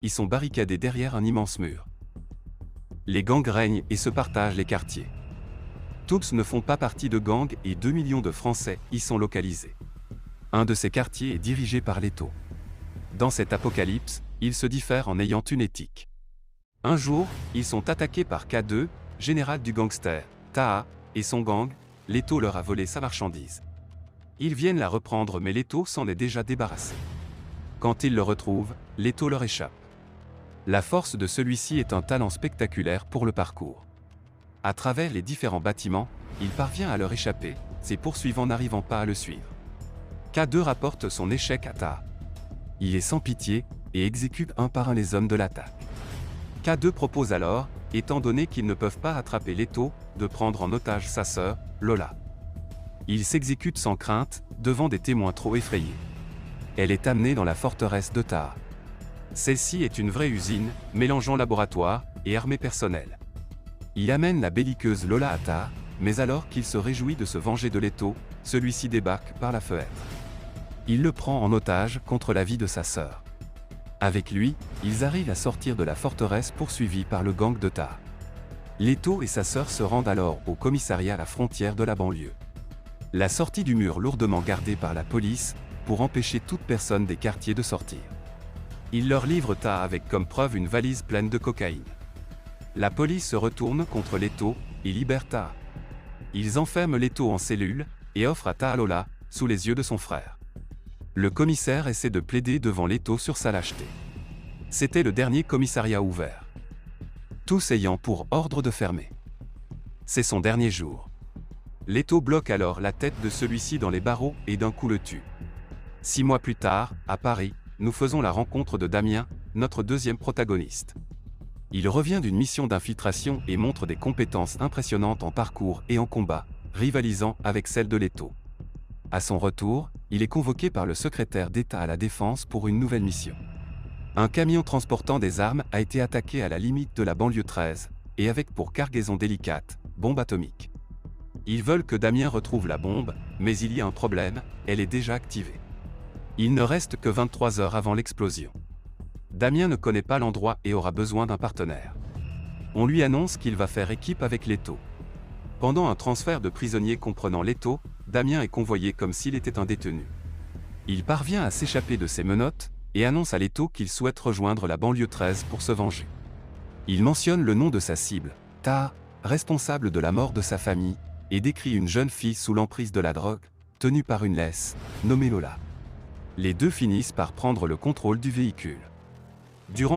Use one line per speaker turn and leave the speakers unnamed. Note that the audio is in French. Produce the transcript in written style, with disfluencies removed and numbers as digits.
ils sont barricadés derrière un immense mur. Les gangs règnent et se partagent les quartiers. Tous ne font pas partie de gangs et 2 millions de Français y sont localisés. Un de ces quartiers est dirigé par Leto. Dans cet apocalypse, ils se diffèrent en ayant une éthique. Un jour, ils sont attaqués par K2, général du gangster, Taha, et son gang. Leto leur a volé sa marchandise. Ils viennent la reprendre mais Leto s'en est déjà débarrassé. Quand ils le retrouvent, Leto leur échappe. La force de celui-ci est un talent spectaculaire pour le parcours. À travers les différents bâtiments, il parvient à leur échapper, ses poursuivants n'arrivant pas à le suivre. K2 rapporte son échec à Taha. Il est sans pitié et exécute un par un les hommes de l'attaque. K2 propose alors, étant donné qu'ils ne peuvent pas attraper Leto, de prendre en otage sa sœur, Lola. Il s'exécute sans crainte, devant des témoins trop effrayés. Elle est amenée dans la forteresse de Taha. Celle-ci est une vraie usine, mélangeant laboratoire et armée personnelle. Il amène la belliqueuse Lola à Taha, mais alors qu'il se réjouit de se venger de Leto, celui-ci débarque par la fenêtre. Il le prend en otage contre la vie de sa sœur. Avec lui, ils arrivent à sortir de la forteresse poursuivis par le gang de Taha. Leto et sa sœur se rendent alors au commissariat à la frontière de la banlieue. La sortie du mur lourdement gardée par la police, pour empêcher toute personne des quartiers de sortir. Ils leur livrent Taha avec comme preuve une valise pleine de cocaïne. La police se retourne contre Leto et libère Taha. Ils enferment Leto en cellule et offrent à Taha Lola, sous les yeux de son frère. Le commissaire essaie de plaider devant Leto sur sa lâcheté. C'était le dernier commissariat ouvert. Tous ayant pour ordre de fermer. C'est son dernier jour. Leto bloque alors la tête de celui-ci dans les barreaux et d'un coup le tue. 6 mois plus tard, à Paris, nous faisons la rencontre de Damien, notre deuxième protagoniste. Il revient d'une mission d'infiltration et montre des compétences impressionnantes en parcours et en combat, rivalisant avec celles de Leto. À son retour, il est convoqué par le secrétaire d'État à la Défense pour une nouvelle mission. Un camion transportant des armes a été attaqué à la limite de la banlieue 13, et avec pour cargaison délicate, bombe atomique. Ils veulent que Damien retrouve la bombe, mais il y a un problème, elle est déjà activée. Il ne reste que 23 heures avant l'explosion. Damien ne connaît pas l'endroit et aura besoin d'un partenaire. On lui annonce qu'il va faire équipe avec Leto. Pendant un transfert de prisonniers comprenant Leto, Damien est convoyé comme s'il était un détenu. Il parvient à s'échapper de ses menottes et annonce à Leto qu'il souhaite rejoindre la banlieue 13 pour se venger. Il mentionne le nom de sa cible, Taha, responsable de la mort de sa famille, et décrit une jeune fille sous l'emprise de la drogue, tenue par une laisse, nommée Lola. Les deux finissent par prendre le contrôle du véhicule. Durant